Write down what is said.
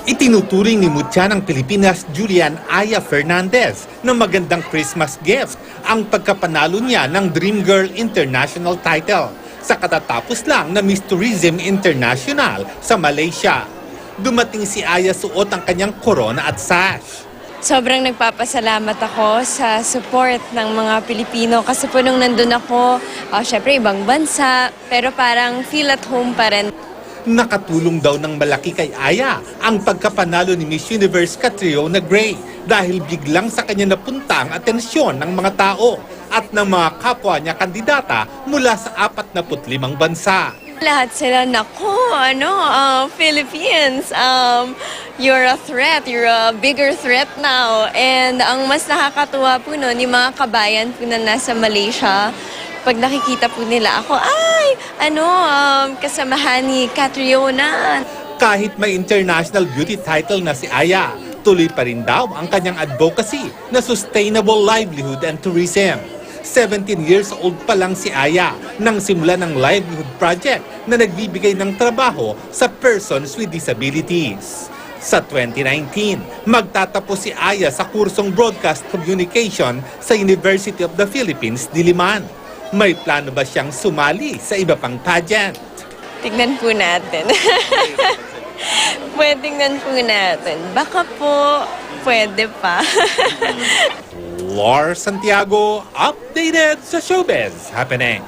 Itinuturing ni Mutya ng Pilipinas Julian Aya Fernandez ng magandang Christmas gift ang pagkapanalo niya ng Dream Girl International title sa katatapos lang na Miss Tourism International sa Malaysia. Dumating si Aya suot ang kanyang corona at sash. Sobrang nagpapasalamat ako sa support ng mga Pilipino kasi po nung nandun ako, syempre ibang bansa, pero parang feel at home pa rin. Nakatulong daw ng malaki kay Aya ang pagkapanalo ni Miss Universe Catriona Gray dahil biglang sa kanya napunta ang atensyon ng mga tao at ng mga kapwa niya kandidata mula sa 45 bansa. Lahat sila, naku, Philippines, you're a threat, you're a bigger threat now. And ang mas nakakatuwa po nun, yung mga kabayan po na nasa Malaysia, pag nakikita po nila ako, kasamahan ni Catriona. Kahit may international beauty title na si Aya, tuloy pa rin daw ang kanyang advocacy na sustainable livelihood and tourism. 17 years old pa lang si Aya nang simula ng livelihood project na nagbibigay ng trabaho sa persons with disabilities. Sa 2019, magtatapos si Aya sa kursong Broadcast Communication sa University of the Philippines, Diliman. May plano ba siyang sumali sa iba pang pageant? Tignan po natin. Tignan po natin. Baka po, pwede pa. Lars Santiago, updated sa Showbiz Happening.